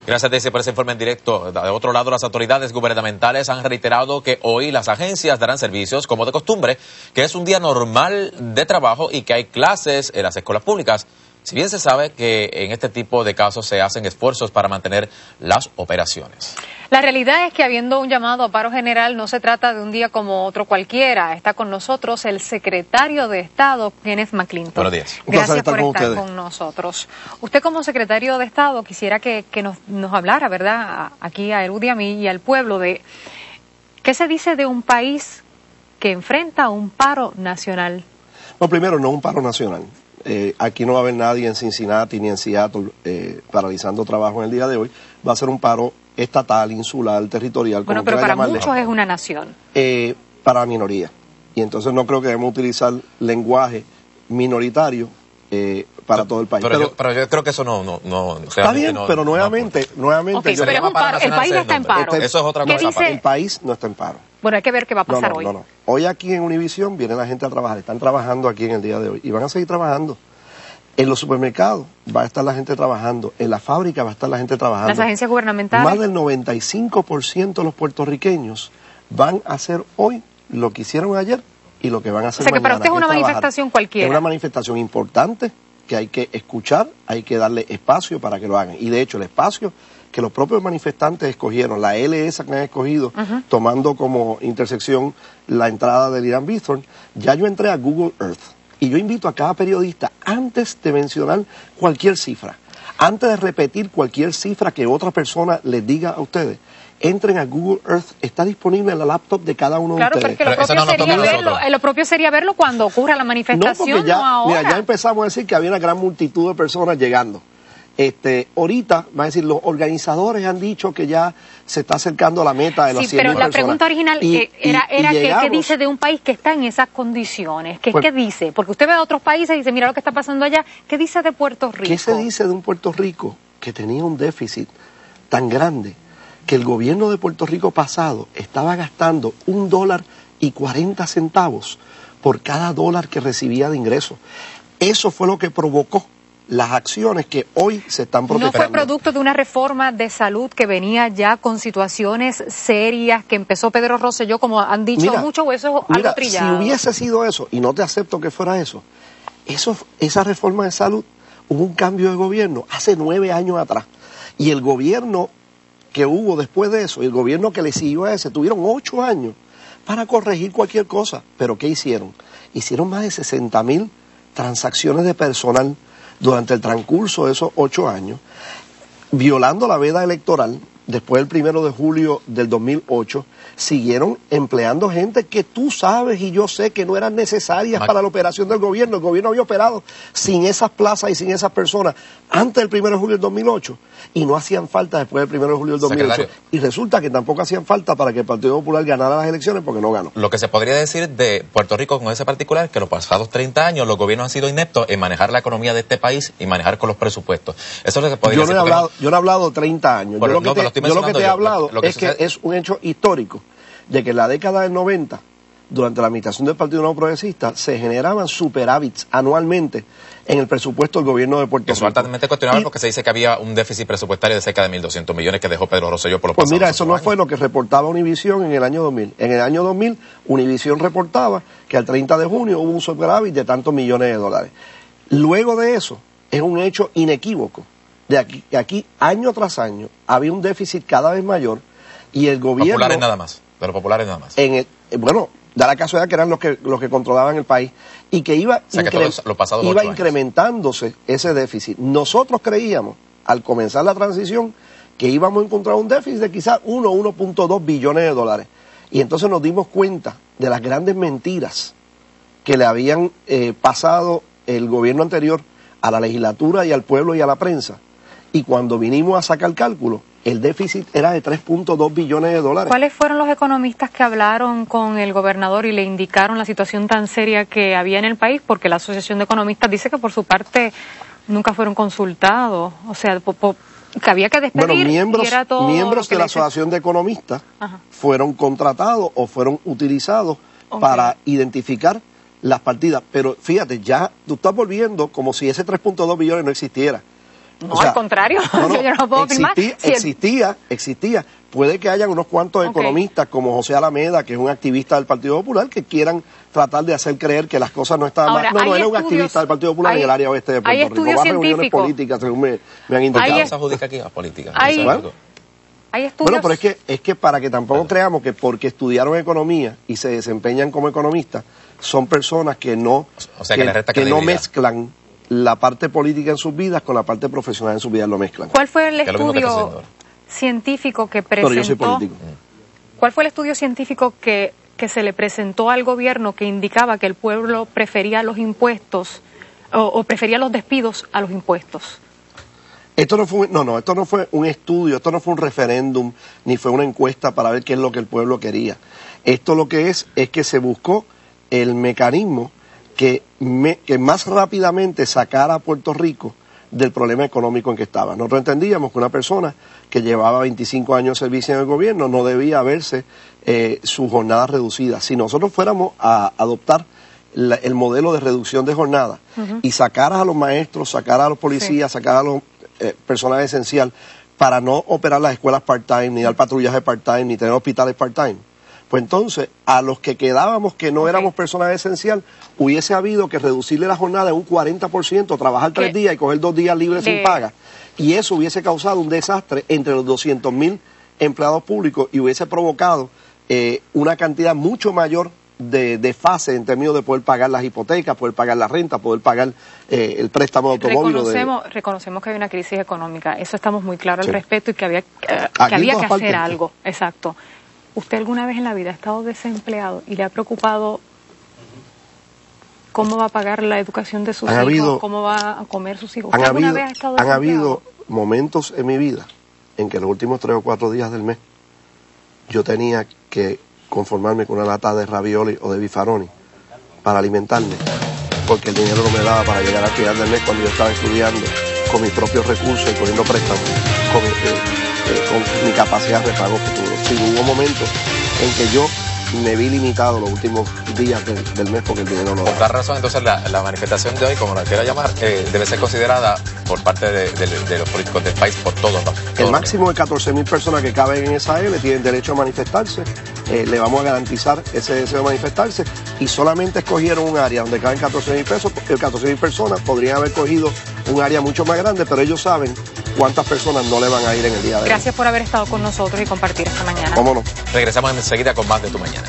Gracias, Daisy, por ese informe en directo. De otro lado, las autoridades gubernamentales han reiterado que hoy las agencias darán servicios como de costumbre, que es un día normal de trabajo y que hay clases en las escuelas públicas. Si bien se sabe que en este tipo de casos se hacen esfuerzos para mantener las operaciones. La realidad es que habiendo un llamado a paro general no se trata de un día como otro cualquiera. Está con nosotros el secretario de Estado, Kenneth McClintock. Buenos días. Gracias por estar con nosotros. Usted como secretario de Estado quisiera que nos hablara, ¿verdad?, aquí a Erudi, a mí y al pueblo de qué se dice de un país que enfrenta un paro nacional. Bueno, primero, no un paro nacional. Aquí no va a haber nadie en Cincinnati ni en Seattle paralizando trabajo en el día de hoy. Va a ser un paro estatal, insular, territorial. Bueno, pero para muchos es una nación. Para la minoría. Y entonces no creo que debemos utilizar lenguaje minoritario para todo el país. Pero yo creo que eso no está bien, pero nuevamente... Okay, pero el país está en paro. Eso es otra cosa. El país no está en paro. Bueno, hay que ver qué va a pasar hoy. Hoy aquí en Univisión viene la gente a trabajar, están trabajando aquí en el día de hoy y van a seguir trabajando. En los supermercados va a estar la gente trabajando, en la fábrica va a estar la gente trabajando. Las agencias gubernamentales. Más del 95% de los puertorriqueños van a hacer hoy lo que hicieron ayer y lo que van a hacer mañana. O sea, que para usted es una manifestación cualquiera. Es una manifestación importante que hay que escuchar, hay que darle espacio para que lo hagan. Y de hecho el espacio que los propios manifestantes escogieron, la L esa que han escogido, tomando como intersección la entrada del Irán Bithorn, ya yo entré a Google Earth. Y yo invito a cada periodista, antes de mencionar cualquier cifra, antes de repetir cualquier cifra que otra persona les diga a ustedes, entren a Google Earth, está disponible en la laptop de cada uno de ustedes. Claro, porque lo propio sería verlo cuando ocurra la manifestación, no, porque ya, ahora. Mira, ya empezamos a decir que había una gran multitud de personas llegando. Ahorita, va a decir, los organizadores han dicho que ya se está acercando a la meta de las 100.000 personas. Sí, pero la pregunta original era ¿qué dice de un país que está en esas condiciones? ¿Qué dice? Porque usted ve a otros países y dice, mira lo que está pasando allá. ¿Qué dice de Puerto Rico? ¿Qué se dice de un Puerto Rico que tenía un déficit tan grande que el gobierno de Puerto Rico pasado estaba gastando $1.40 por cada dólar que recibía de ingresos? Eso fue lo que provocó las acciones que hoy se están protestando. ¿No fue producto de una reforma de salud que venía ya con situaciones serias que empezó Pedro Rosselló, como han dicho muchos, o eso es algo trillado? Si hubiese sido eso, y no te acepto que fuera esa reforma de salud, hubo un cambio de gobierno hace 9 años atrás. Y el gobierno que hubo después de eso, y el gobierno que le siguió a ese, tuvieron 8 años para corregir cualquier cosa. ¿Pero qué hicieron? Hicieron más de 60.000 transacciones de personal durante el transcurso de esos 8 años, violando la veda electoral. Después del 1 de julio del 2008, siguieron empleando gente que tú sabes y yo sé que no eran necesarias para la operación del gobierno. El gobierno había operado sin esas plazas y sin esas personas antes del 1 de julio del 2008 y no hacían falta después del 1 de julio del 2008. Secretario. Y resulta que tampoco hacían falta para que el Partido Popular ganara las elecciones porque no ganó. Lo que se podría decir de Puerto Rico con ese particular es que los pasados 30 años los gobiernos han sido ineptos en manejar la economía de este país y manejar con los presupuestos. Eso es lo que podría decir. Yo no he hablado de 30 años. Pero, yo lo que te he hablado es que es un hecho histórico de que en la década del 90, durante la administración del Partido Nuevo Progresista, se generaban superávits anualmente en el presupuesto del gobierno de Puerto Rico. Eso es altamente cuestionable porque se dice que había un déficit presupuestario de cerca de 1.200 millones que dejó Pedro Rosselló por los pasados 8 mira, años. eso no fue lo que reportaba Univisión en el año 2000. En el año 2000, Univisión reportaba que al 30 de junio hubo un superávit de tantos millones de dólares. Luego de eso, es un hecho inequívoco. De aquí, año tras año, había un déficit cada vez mayor y el gobierno... Populares nada más, de los populares nada más. Da la casualidad que eran los que controlaban el país y que iba incrementándose ese déficit. Nosotros creíamos, al comenzar la transición, que íbamos a encontrar un déficit de quizás 1.2 billones de dólares. Y entonces nos dimos cuenta de las grandes mentiras que le habían pasado el gobierno anterior a la legislatura y al pueblo y a la prensa. Y cuando vinimos a sacar el cálculo, el déficit era de 3.2 billones de dólares. ¿Cuáles fueron los economistas que hablaron con el gobernador y le indicaron la situación tan seria que había en el país? Porque la Asociación de Economistas dice que por su parte nunca fueron consultados, o sea, que había que despedir. Bueno, miembros de la Asociación de Economistas fueron contratados o fueron utilizados para identificar las partidas. Pero fíjate, ya tú estás volviendo como si ese 3.2 billones no existiera. No, o sea, al contrario, yo no puedo afirmar. Existía. Puede que hayan unos cuantos economistas como José Alameda, que es un activista del Partido Popular, que quieran tratar de hacer creer que las cosas no estaban mal. No era un activista del Partido Popular en el área oeste de Puerto Rico. Va a reuniones políticas, según me han indicado. ¿Qué se adjudica aquí a política? Hay estudios. Bueno, pero es que para que tampoco creamos que porque estudiaron economía y se desempeñan como economistas, son personas que no, que no mezclan la parte política en sus vidas con la parte profesional en sus vidas, lo mezclan. ¿Cuál fue el estudio científico que presentó? Pero yo soy político. ¿Cuál fue el estudio científico que se le presentó al gobierno que indicaba que el pueblo prefería los impuestos o prefería los despidos a los impuestos? Esto no fue un estudio, esto no fue un referéndum, ni fue una encuesta para ver qué es lo que el pueblo quería. Esto lo que es que se buscó el mecanismo que más rápidamente sacara a Puerto Rico del problema económico en que estaba. Nosotros entendíamos que una persona que llevaba 25 años de servicio en el gobierno no debía verse su jornada reducida. Si nosotros fuéramos a adoptar el modelo de reducción de jornada y sacar a los maestros, sacar a los policías, sacar a los personal esencial para no operar las escuelas part-time, ni dar patrullaje part-time, ni tener hospitales part-time, pues entonces a los que quedábamos que no éramos personal esencial, hubiese habido que reducirle la jornada en un 40%, trabajar 3 días y coger 2 días libres sin paga. Y eso hubiese causado un desastre entre los 200,000 empleados públicos y hubiese provocado una cantidad mucho mayor de fase en términos de poder pagar las hipotecas, poder pagar la renta, poder pagar el préstamo de automóvil. Reconocemos que hay una crisis económica, eso estamos muy claros al respecto y que había que hacer algo. Exacto. ¿Usted alguna vez en la vida ha estado desempleado y le ha preocupado cómo va a pagar la educación de sus hijos, cómo va a comer sus hijos? ¿Usted alguna vez ha estado desempleado? Han habido momentos en mi vida en que los últimos 3 o 4 días del mes yo tenía que conformarme con una lata de ravioli o de bifaroni para alimentarme, porque el dinero no me daba para llegar al final del mes cuando yo estaba estudiando con mis propios recursos y cogiendo préstamos, con mi capacidad de pago futuro. Sí, hubo momentos en que yo me vi limitado los últimos días del mes porque el dinero no da. Por tal razón, entonces, la manifestación de hoy, como la quiera llamar, debe ser considerada por parte de los políticos del país por todos. El máximo de 14,000 personas que caben en esa L tienen derecho a manifestarse. Le vamos a garantizar ese deseo de manifestarse y solamente escogieron un área donde caben 14,000 personas. Podrían haber cogido un área mucho más grande, pero ellos saben cuántas personas no le van a ir en el día de hoy. Gracias por haber estado con nosotros y compartir esta mañana. ¿Cómo no? Regresamos enseguida con más de Tu Mañana.